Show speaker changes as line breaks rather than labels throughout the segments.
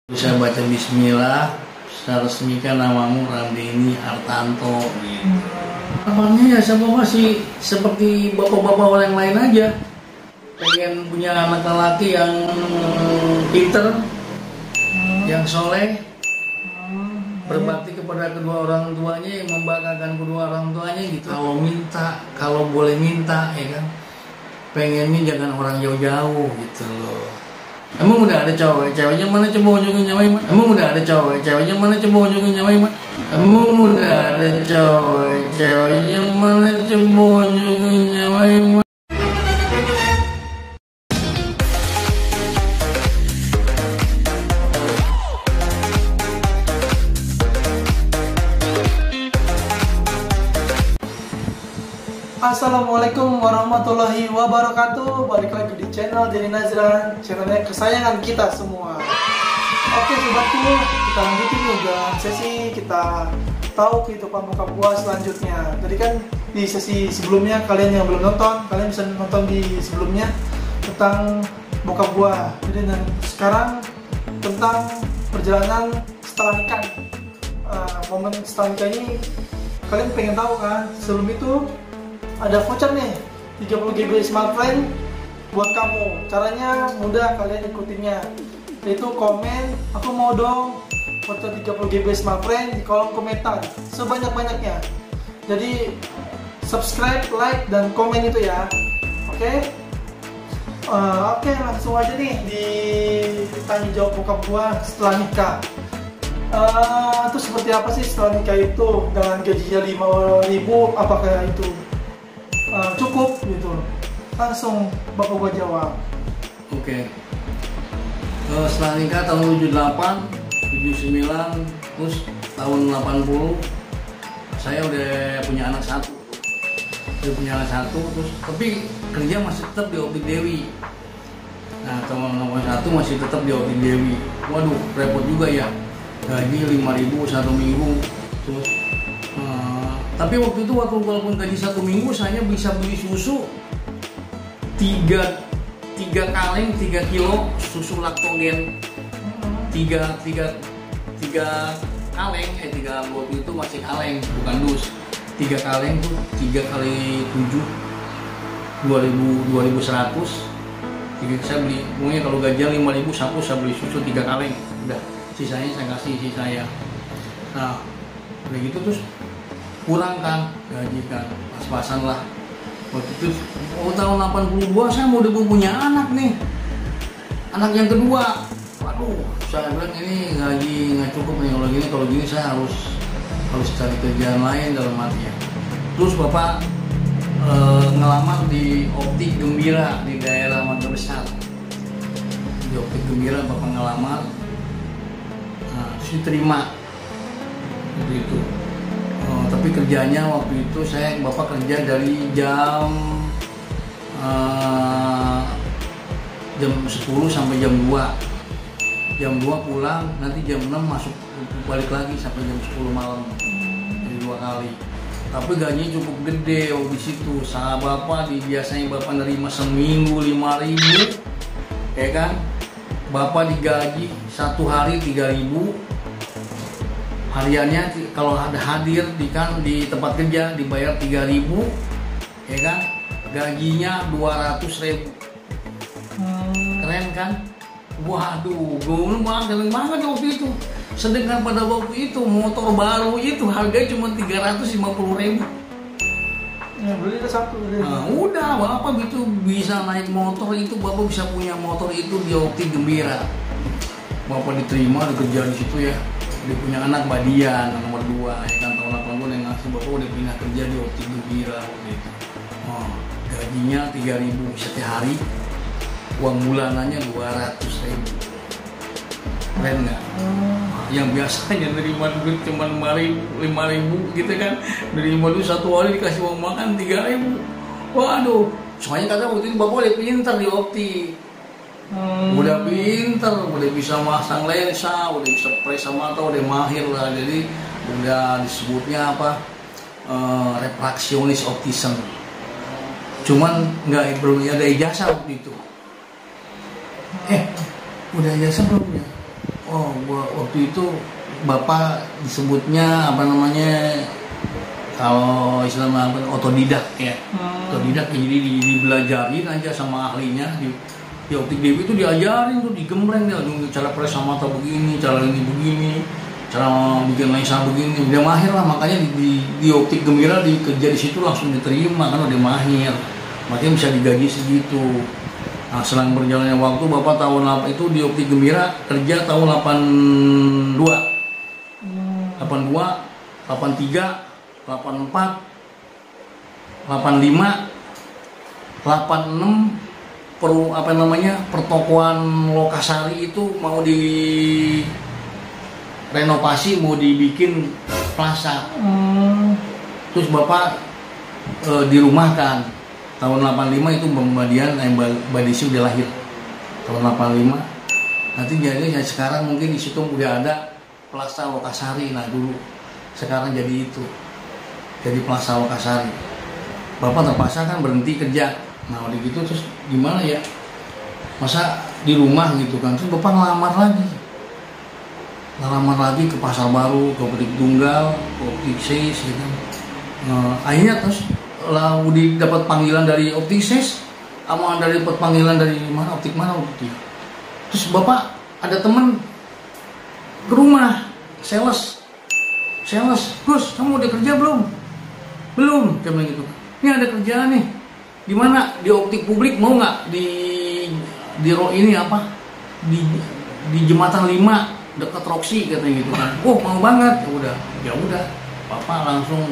Bisa baca bismillah, secara resmikan namamu Ramdeni Hartanto gitu. Namanya ya sama masih seperti bapak-bapak orang lain aja. Pengen punya anak laki yang pinter, yang soleh, berbakti kepada kedua orang tuanya, yang membanggakan kedua orang tuanya gitu. Kalau boleh minta ya kan, pengennya jangan orang jauh-jauh gitu loh. Emang udah ada ceweknya mana coba unjungin nyawa iman? Emang udah ada ceweknya mana coba unjungin nyawa iman? Emang udah ada ceweknya mana coba unjungin nyawa iman?
Assalamualaikum warahmatullahi wabarakatuh. Balik lagi di channel Denny Nazran, channelnya kesayangan kita semua. Oke sobatku, kita lanjutin juga sesi kita tahu kehidupan bokap gua selanjutnya. Tadi kan di sesi sebelumnya, kalian yang belum nonton, kalian bisa nonton di sebelumnya tentang bokap gua. Jadi dan sekarang tentang perjalanan setelah nikah. Momen setelah nikah ini kalian pengen tahu kan? Sebelum itu ada voucher nih 30 GB smartphone buat kamu. Caranya mudah, kalian ikutinnya, yaitu komen aku mau dong voucher 30 GB smartphone di kolom komentar sebanyak-banyaknya. Jadi subscribe, like, dan komen itu ya. Oke? Oke, langsung aja nih ditanya jawab bokap gua setelah nikah. Itu seperti apa sih setelah nikah itu? Dengan gajinya 5.000, apakah itu cukup gitu? Langsung bapak gua jawab.
Oke. Setelah nikah tahun 78, 79, terus tahun 80 saya udah punya anak satu. Terus tapi kerja masih tetap di Optik Dewi. Nah, tahun 81 masih tetap di Optik Dewi. Waduh, repot juga ya. Gaji 5.000 satu minggu. Terus tapi waktu itu walaupun gaji 1 minggu, saya bisa beli susu 3 kaleng 3 kilo susu laktogen. 3 kaleng, 3 botol itu masih kaleng, bukan dus. 3 kaleng tuh 3 kali 7 2.100. Saya beli, pokoknya kalau gajian 5.000 sapu, saya beli susu 3 kaleng. Udah, sisanya saya kasih sisanya. Nah, udah gitu terus kurang kan gaji kan, pas-pasan lah. Waktu itu tahun 82 saya udah punya anak nih, anak yang kedua. Waduh, saya bilang ini gaji nggak cukup nih kalau gini saya harus cari kerjaan lain dalam artinya. Terus bapak ngelamar di Optik Gembira di daerah Mangga Besar. Di Optik Gembira bapak ngelamar, terus diterima itu. Tapi kerjanya waktu itu bapak kerja dari jam 10 sampai jam 2. Jam 2 pulang, nanti jam 6 masuk balik lagi sampai jam 10 malam. Jadi 2 kali. Tapi gajinya cukup gede di situ. Salah bapak biasanya bapak nerima seminggu 5.000, ya kan? Bapak digaji 1 hari 3.000. Hariannya kalau ada hadir di tempat kerja dibayar 3.000, ya kan? Gajinya 200.000. Keren kan? Waduh, gue banget waktu itu. Sedangkan pada waktu itu motor baru itu harganya cuma 350.000.
Ya, beli satu.
Nah, udah bapak itu bisa naik motor itu, bapak bisa punya motor itu di Optik Gembira. Bapak diterima, kerja di situ ya. Dia punya anak Badian, nomor 2, ya kan, tahun 80 yang ngasih bapak udah pindah kerja di Optik Gembira gitu. Gajinya 3.000 setiap hari, uang bulanannya 200.000. Keren nggak? Yang biasanya nerima duit cuma 5.000 gitu kan, nerima duit 1 hari dikasih uang makan 3.000. Waduh, soalnya kata waktu itu bapak udah pintar di Optik. Udah pinter, udah bisa masang lensa, udah bisa periksa mata, udah mahir lah. Jadi udah disebutnya apa, refraksionis optician. Cuman belum ada ijazah waktu itu. Udah ijazah belum ya? Oh, waktu itu bapak disebutnya apa namanya, kalau istilahnya apa, otodidak ya. Otodidak, jadi dibelajarin aja sama ahlinya di optik DB itu, diajarin tuh, digembleng dia, cara periksa mata begini, cara ini begini, cara bikin lensa begini, dia mahir lah. Makanya di optik Gembira kerja di situ langsung diterima kan, udah mahir, makanya bisa digaji segitu. Nah, selang berjalannya waktu, bapak tahun itu di optik Gembira kerja tahun 82, 83, 84, 85, 86, pertokoan Lokasari itu mau direnovasi, mau dibikin plaza. Terus bapak dirumahkan tahun 85 itu, Mbak Desi udah lahir tahun 85. Nanti jadinya sekarang mungkin di situ udah ada plaza Lokasari. Nah dulu, sekarang jadi itu, jadi plaza Lokasari. Bapak terpaksa kan berhenti kerja. Nah udah gitu terus gimana ya, masa di rumah gitu kan. Terus bapak ngelamar lagi ke Pasar Baru, ke Optik Tunggal, ke Optik Sis gitu. Akhirnya terus lah udah dapat panggilan dari Optik Sis, sama dapat panggilan dari mana, optik mana waktu itu. Terus bapak ada temen ke rumah, sales, Gus kamu udah kerja belum? Belum, dia bilang gitu. Ini ada kerjaan nih. Di mana? Di optik publik, mau nggak di ini apa? Di Jembatan 5 dekat Roxy katanya gitu kan. Oh mau banget. Ya udah. Bapak langsung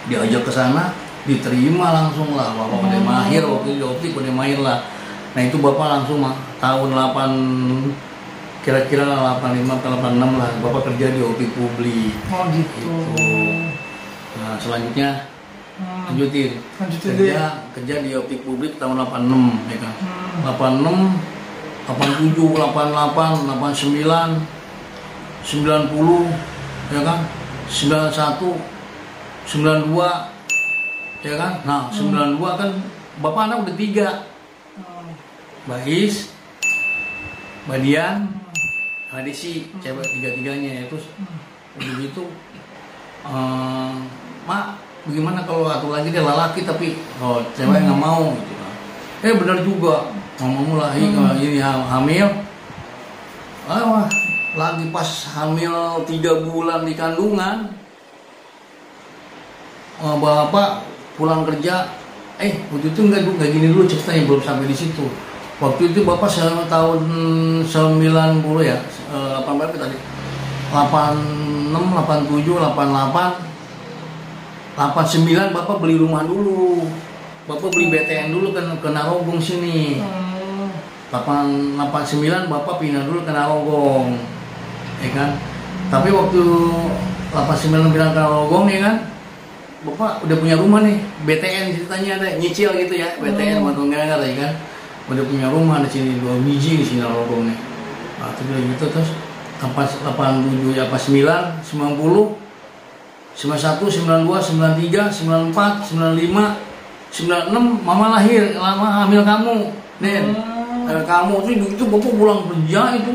diajak ke sana, diterima langsung lah. Bapak udah mahir waktu di optik, udah mahir lah. Nah itu bapak langsung tahun 8 kira-kira 85 ke 86 lah. Bapak kerja di optik publik.
Oh gitu.
Nah selanjutnya lanjutin kerja di optik publik tahun 86 ya kan. 86, 87, 88, 89, 90 ya kan, 91, 92 ya kan. Nah 92 kan bapak anak udah 3, Mbak Is, Mbak Dian, Mbak Desi, cewek tiga-tiganya ya. Terus begitu Mak bagaimana kalau satu lagi dia lelaki tapi cewek nggak mau gitu kan. Benar juga, mamamu lahir ini hamil. Lagi pas hamil 3 bulan di kandungan, bapak pulang kerja. Waktu itu nggak gini dulu ceritanya, belum sampai di situ. Waktu itu bapak tahun 90 ya, 8 berapa tadi? 86, 87, 88, 89 bapak beli rumah dulu. Bapak beli BTN dulu kan ke Narogong sini. 89 bapak pindah dulu ke Narogong. Ya kan? Tapi waktu 89 pindah ke Narogong ya kan, bapak udah punya rumah nih. BTN ceritanya ada nyicil gitu ya. BTN atau enggak ya kan. Udah punya rumah di sini 2 biji di sini Narogong nih. Nah, gitu terus 87 ya, 9, 90, 91, 92, 93, 94, 95, 96, mama lahir, lama hamil kamu, Den. Kamu itu bapak pulang kerja itu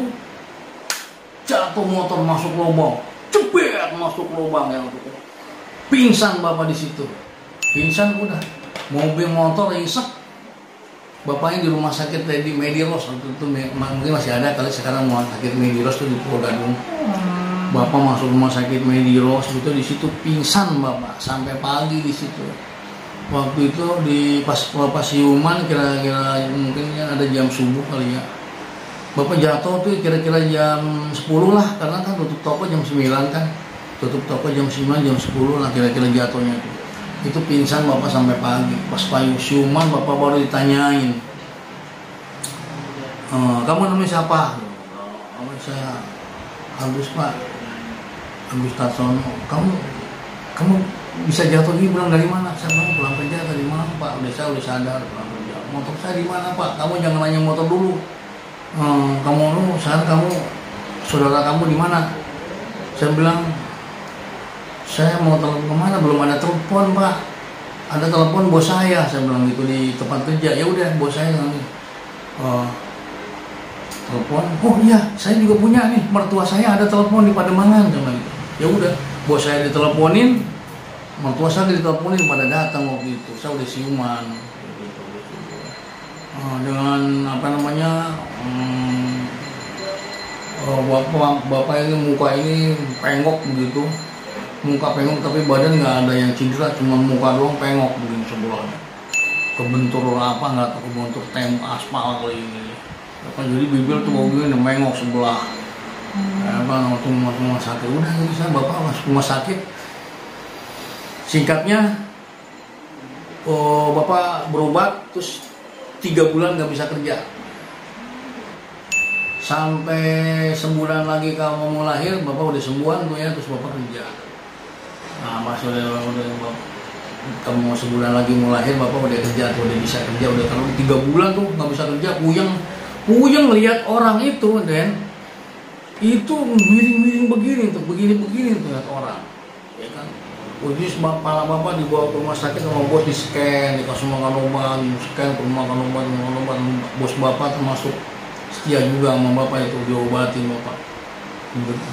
jatuh motor masuk lubang, cepet masuk lubang ya, pingsan bapak di situ, pingsan udah, mobil motor isek, bapaknya di rumah sakit di Mediros waktu itu mungkin masih ada kali sekarang, rumah sakit Mediros tuh di Pulau Gadung. Bapak masuk rumah sakit Mediros itu, di situ pingsan bapak sampai pagi di situ. Waktu itu pas siuman kira-kira mungkin ada jam subuh kali ya. Bapak jatuh tuh kira-kira jam 10 lah, karena kan tutup toko jam 9 kan. Tutup toko jam 9, jam 10 lah kira-kira jatuhnya tuh. Itu pingsan bapak sampai pagi. Pas siuman bapak baru ditanyain, kamu namanya siapa? Saya Agus Pak, Agus Tarsono. Kamu bisa jatuh gini, bilang dari mana? Saya bilang pulang kerja dari mana Pak? Saya udah sadar pulang kerja. Motor saya di mana Pak? Kamu jangan nanya motor dulu. Kamu saudara kamu di mana? Saya bilang saya mau telepon kemana? Belum ada telepon Pak. Ada telepon bos saya bilang gitu di tempat kerja. Ya udah bos saya nanti. telepon, oh iya saya juga punya nih, mertua saya ada telepon di Pademangan sama gitu. Ya udah, bos saya diteleponin, mertua saya diteleponin, pada datang waktu itu, saya udah siuman. Dengan apa namanya, bapak ini muka ini pengok begitu, muka pengok tapi badan nggak ada yang cedera, cuma muka doang pengok begini sebelahnya, kebentur apa nggak tahu, kebentur aspal kali ini. Jadi bibir tuh bau gini mengok sebelah. Waktu masuk rumah sakit, udah jadi saya bapak masuk rumah sakit. Singkatnya, bapak berobat terus 3 bulan nggak bisa kerja. Sampai sebulan lagi kamu mau lahir, bapak udah sembuhan tuh ya, terus bapak kerja. Nah pas udah kamu mau sebulan lagi mau lahir, bapak udah kerja tuh, udah bisa kerja, udah kalau 3 bulan tuh nggak bisa kerja, puyeng lihat orang itu, dan itu miring-miring begini tuh, begini tuh lihat orang, ya kan. Jadi kepala bapak dibawa ke rumah sakit sama bos, di scan, dikasih makan obat, scan ke rumah makan obat. Bos bapak termasuk setia juga sama bapak itu, diobatin bapak,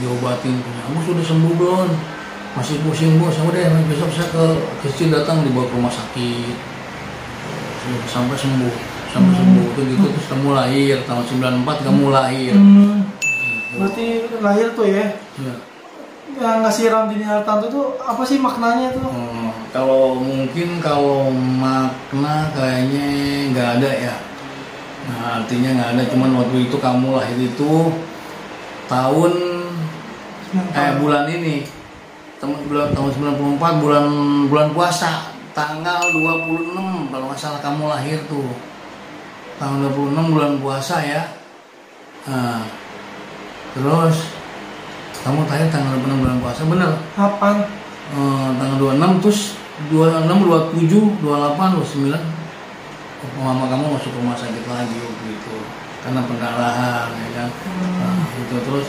diobatin. Bos sudah sembuh belum? Masih pusing bos, udah besok saya ke kecil datang, dibawa ke rumah sakit sampai sembuh. Itu gitu, terus kamu lahir tahun 94, kamu lahir.
Berarti lahir tuh ya?
Ya.
Yang ngasih Ramdini Hartanto itu apa sih maknanya tuh?
Kalau makna kayaknya nggak ada ya. Nah, artinya nggak ada, cuman waktu itu kamu lahir itu tahun bulan ini tahun 94, bulan puasa tanggal 26 kalau nggak salah kamu lahir tuh. Tahun 26 bulan puasa ya. Nah, terus kamu tanya tanggal 26 bulan puasa, bener?
Kapan?
Tanggal 26, terus 26, 27, 28, 29 mama kamu masuk rumah sakit lagi gitu, karena pendarahan ya kan. Nah, itu terus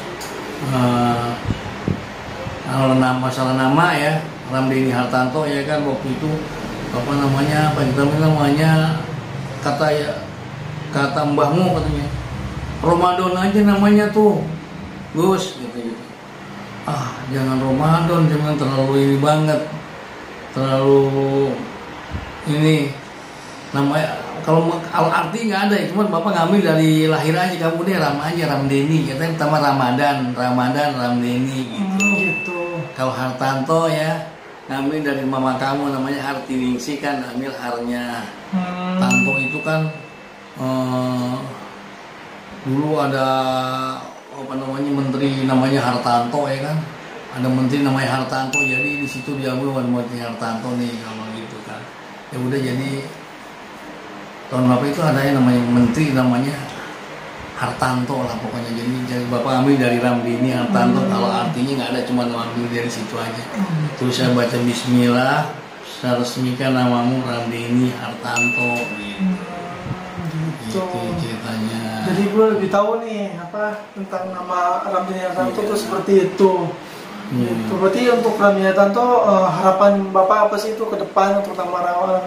kalau masalah nama ya, Ramdini Hartanto ya kan, waktu itu apa namanya, kata mbahmu katanya, Ramadan aja namanya tuh Gus gitu. Jangan Ramadan, jangan terlalu ini banget, terlalu ini namanya. Kalau arti nggak ada ya, cuma bapak ngambil dari lahir aja, kamu deh Ramdeni, katanya pertama Ramadan Ramdeni
gitu.
Kalau Hartanto ya ngambil dari mama kamu namanya Hartiningsi kan, ambil harnya. Tanto itu kan dulu ada apa namanya, menteri namanya Hartanto ya kan, ada menteri namanya Hartanto, jadi di situ diambil menteri Hartanto nih kalau gitu kan. Ya udah, jadi tahun berapa itu ada yang namanya menteri namanya Hartanto lah pokoknya, jadi bapak ambil dari Ramdini Hartanto. Kalau artinya nggak ada, cuma ambil dari situ aja. Terus saya baca Bismillah, saya resmikan namamu Ramdini Hartanto gitu ceritanya.
Jadi gue lebih tahu nih apa tentang nama Ramdini Hartanto tuh seperti itu. Gitu. Berarti untuk Ramdini Hartanto, harapan bapak apa sih itu ke depan untuk nama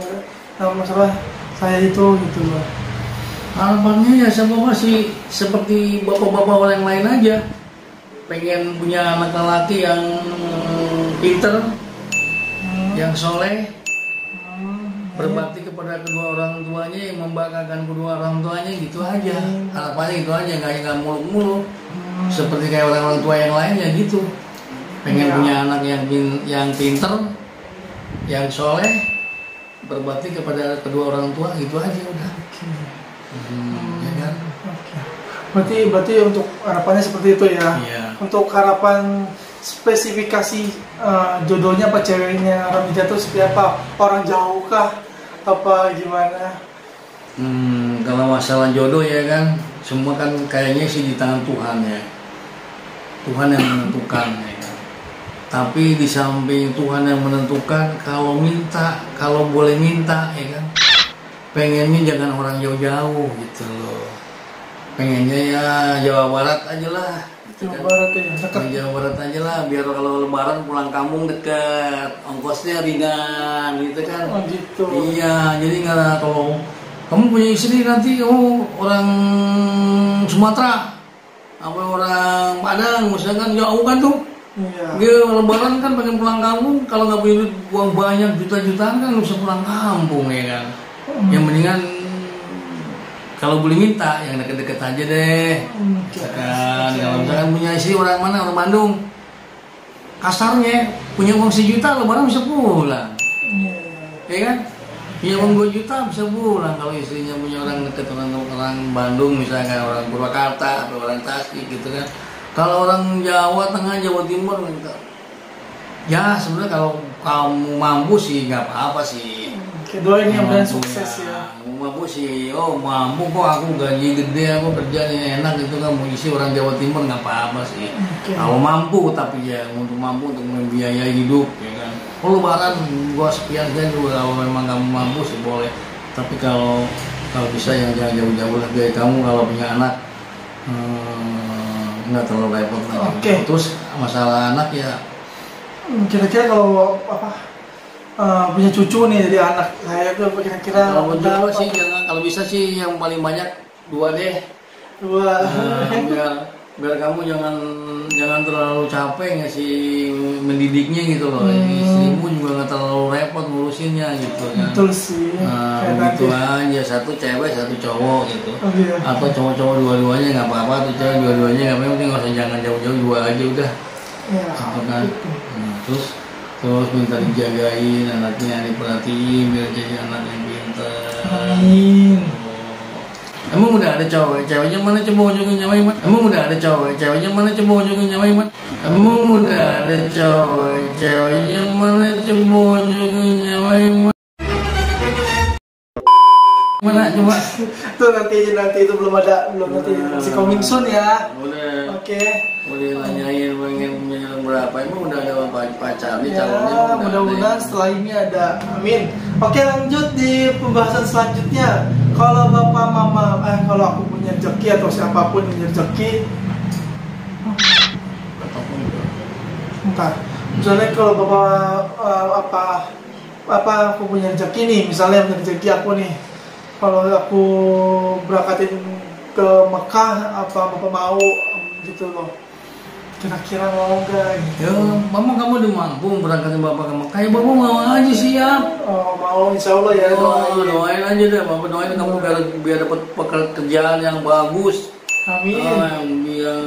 masalah saya itu gitu loh?
Harapannya ya sama masih seperti bapak-bapak yang lain aja, pengen punya anak lelaki yang pinter, yang soleh, berbakti kepada kedua orang tuanya, yang membanggakan kedua orang tuanya, gitu aja. Harapannya itu aja, nggak muluk-muluk seperti kayak orang tua yang lainnya gitu. Pengen punya anak yang pinter, yang soleh, berbakti kepada kedua orang tua, gitu aja udah. Ya kan?
Berarti untuk harapannya seperti itu ya.
Iya.
Untuk harapan spesifikasi jodohnya apa ceweknya Ramdini Hartanto seperti apa? Orang jauh kah? Apa gimana?
Kalau masalah jodoh ya kan, semua kan kayaknya sih di tangan Tuhan ya. Tuhan yang menentukan ya kan. Tapi di samping Tuhan yang menentukan, kalau boleh minta ya kan, pengennya jangan orang jauh-jauh gitu loh. Pengennya ya Jawa Barat aja lah gitu kan. Jawa Barat aja lah, biar kalau lebaran pulang kampung deket, ongkosnya ringan gitu kan.
Oh gitu.
Iya, jadi nggak, kalau kamu punya istri nanti kamu orang Sumatera apa orang Padang misalkan, jauh kan tuh.
Iya.
Dia lebaran kan pengen pulang kampung, kalau nggak punya duit uang banyak juta-jutaan kan nggak bisa pulang kampung ya kan. Yang mendingan kalau boleh minta yang deket-deket aja deh. Misalkan kalau misalkan punya istri orang mana, orang Bandung, kasarnya punya uang 1 juta lebaran bisa pulang, ya kan? Punya uang 2 juta bisa pulang kalau istrinya punya orang deket, orang Bandung misalkan, orang Purwakarta atau orang Tasik gitu kan. Kalau orang Jawa Tengah, Jawa Timur, ya sebenarnya kalau kamu mampu sih nggak apa-apa sih.
Doain yang benar sukses ya.
Mampu sih, oh mampu kok, aku gaji gede, aku kerjanya enak gitu kan, mau isi orang Jawa Timur nggak apa-apa sih. Kalau mampu, tapi ya untuk mampu untuk membiayai hidup ya kan. Oh lebaran gua sekian juga, kalau memang kamu mampu sih boleh. Tapi kalau bisa yang jangan jauh-jauh lah, kayak kamu kalau punya anak nggak terlalu repot lagi. Terus masalah anak ya,
kira-kira kalau punya cucu nih dari anak saya tuh kira-kira
kalau berapa sih? Jangan, kalau bisa sih yang paling banyak 2 deh.
2.
Biar kamu jangan terlalu capek ngasih mendidiknya gitu loh. Istrimu juga nggak terlalu repot ngurusinnya gitu kan.
Betul sih.
Begitu aja, 1 cewek 1 cowok gitu. Atau cowok-cowok dua-duanya nggak apa-apa, tuh cewek dua-duanya nggak apa-apa, nggak usah, jangan jauh-jauh, 2 aja udah. Gitu kan. Terus minta dijagain anaknya, diperhatiin biar jadi anak yang pintar.
Amin.
Emang udah ada cowok ceweknya mana, coba unjukin nyawa Iman? Emang udah ada cowok ceweknya mana, coba unjukin nyawa Iman? Emang udah ada cowok ceweknya mana, coba unjukin nyawa Iman? Mana coba?
Tuh nanti itu belum nanti masih coming soon ya.
Udah.
Oke.
Udah nanyain pengen punya berapa, emang udah ada pacar nih
Ya,
calonnya?
mudah-mudahan setelah ini ada. Amin. Oke, lanjut di pembahasan selanjutnya. Kalau bapak mama, kalau aku punya rezeki atau siapapun punya rezeki, entar. Misalnya kalau bapak aku punya rezeki nih, misalnya punya rezeki aku nih, kalau aku berangkatin ke Mekah, apa bapak mau gitu loh? Kira-kira mau nggak gitu?
Ya, mama kamu udah mampu berangkatin bapak ke Mekah, ya bapak mau aja siap.
Oh, mau, insya Allah ya.
Doain aja deh, bapak doain kamu biar dapat pekerjaan yang bagus.
Amin.
Yang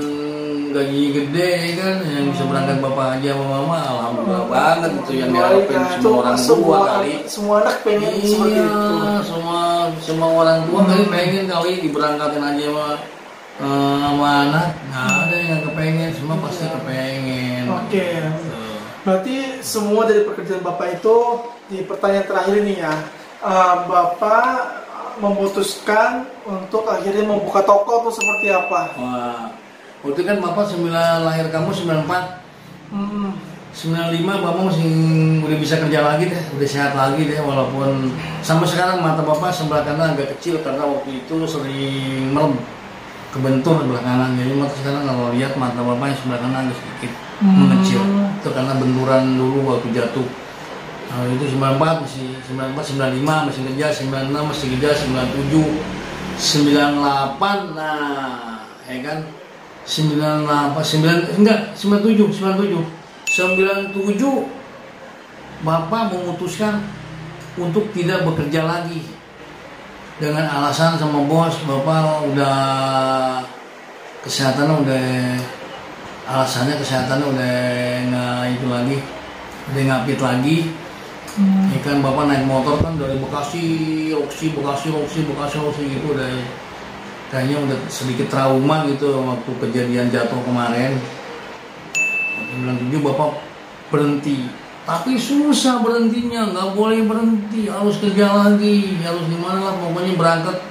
gaji gede kan, yang bisa berangkat bapak aja sama mama, alhamdulillah banget itu yang diharapin semua orang tua kali.
Semua anak pengen seperti itu.
Semua orang tua kali pengen kali diberangkatin aja sama anak. Nggak ada yang kepengen, semua pasti kepengen.
Oke. Berarti semua dari pekerjaan bapak itu di pertanyaan terakhir ini ya, bapak memutuskan untuk akhirnya membuka toko tuh seperti apa?
Wah, waktu kan bapak lahir kamu 94. 95 bapak masih udah bisa kerja lagi deh, udah sehat lagi deh, walaupun sampai sekarang mata bapak sebelah kanan agak kecil karena waktu itu sering merem, kebentur sebelah kanan. Jadi mata sekarang kalau lihat mata bapak yang sebelah kanan agak sedikit mengecil. Itu karena benturan dulu waktu jatuh. Nah, itu 94 masih 94, 95 masih kerja, 96 masih kerja, 97, 98, nah ya kan, 97 bapak memutuskan untuk tidak bekerja lagi dengan alasan sama bos, bapak udah alasannya kesehatannya udah nggak itu lagi, udah ngapit lagi. Ya kan bapak naik motor kan dari Bekasi gitu, udah kayaknya udah sedikit trauma gitu waktu kejadian jatuh kemarin. 97 bapak berhenti, tapi susah berhentinya, nggak boleh berhenti, harus kerja lagi, harus gimana lah pokoknya berangkat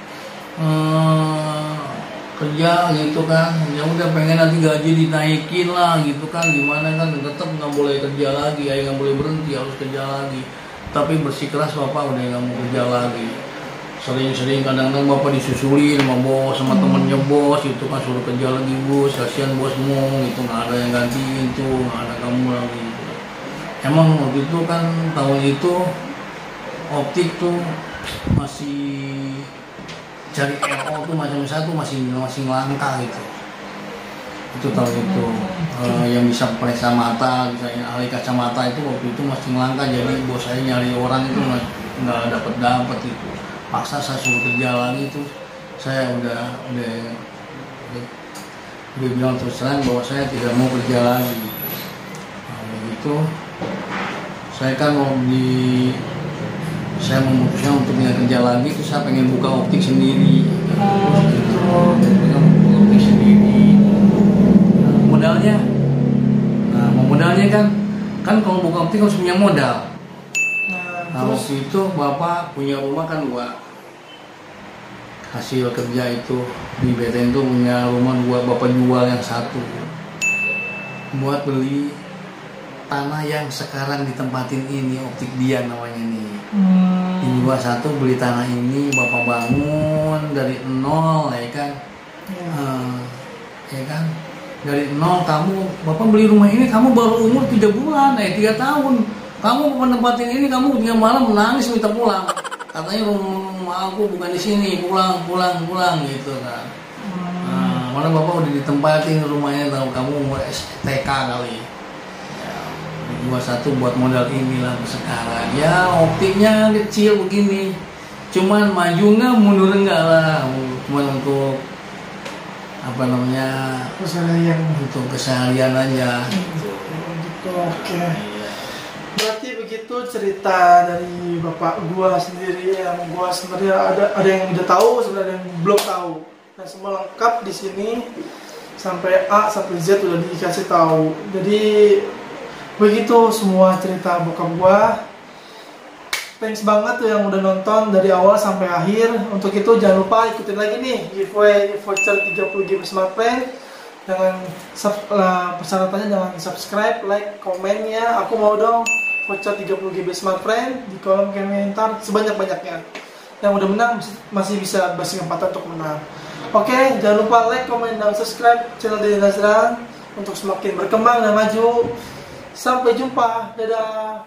kerja gitu kan. Ya udah pengen nanti gaji dinaikin lah gitu kan, gimana kan, tetap nggak boleh kerja lagi, ya nggak boleh berhenti, harus kerja lagi. Tapi bersikeras bapak udah nggak mau kerja lagi. Sering-sering kadang-kadang bapak disusulin sama bos, sama temennya bos itu kan, suruh kerja lagi bos, kasihan bosmu gitu, nggak ada yang gantiin tuh, nggak ada kamu lagi gitu. Emang waktu itu kan tahun itu optik tuh masih cari LO tuh macam satu masih langka gitu. Itu tahun itu yang bisa periksa mata, misalnya ahli kacamata itu waktu itu masih langka, jadi bos saya nyari orang itu nggak dapet itu. Paksa saya suruh kerja lagi itu, saya udah bilang terus terang bahwa saya tidak mau kerja lagi. Nah, begitu saya kan saya memutuskan untuk tidak kerja lagi, itu saya pengen buka optik sendiri. Buka optik sendiri. Modalnya kan kalau buka optik harus punya modal. Nah, waktu itu bapak punya rumah kan 2. Hasil kerja itu di BTN itu punya rumah 2, bapak jual yang 1 buat beli tanah yang sekarang ditempatin ini, Optik Dian namanya nih. Ini 21 beli tanah ini, bapak bangun dari nol, ya kan? Ya kan? Dari nol bapak beli rumah ini, kamu baru umur 3 bulan, 3 tahun. Kamu menempatin ini, kamu tiap malam menangis minta pulang. Katanya rumah aku bukan di sini, pulang gitu kan. Mana bapak udah ditempatin rumahnya, tahu kamu umur TK kali. Ya, 21 buat modal inilah sekarang. Ya optiknya kecil begini, cuman maju nggak, mundur enggak lah. Cuman untuk apa namanya, untuk keseharian aja.
Oke. Berarti begitu cerita dari bapak gua sendiri, yang gua sebenarnya ada yang udah tahu, sebenarnya yang belum tahu. Dan semua lengkap di sini sampai A sampai Z udah dikasih tahu. Jadi begitu semua cerita bokap gua. Thanks banget tuh yang udah nonton dari awal sampai akhir. Untuk itu jangan lupa ikutin lagi nih giveaway voucher 30GB smartphone. Persyaratannya jangan subscribe, like, komen ya. Aku mau dong voucher 30GB smartphone di kolom komentar sebanyak-banyaknya. Yang udah menang masih bisa berkesempatan untuk menang. Oke, jangan lupa like, komen, dan subscribe channel Denny Nazran untuk semakin berkembang dan maju. Sampai jumpa, dadah.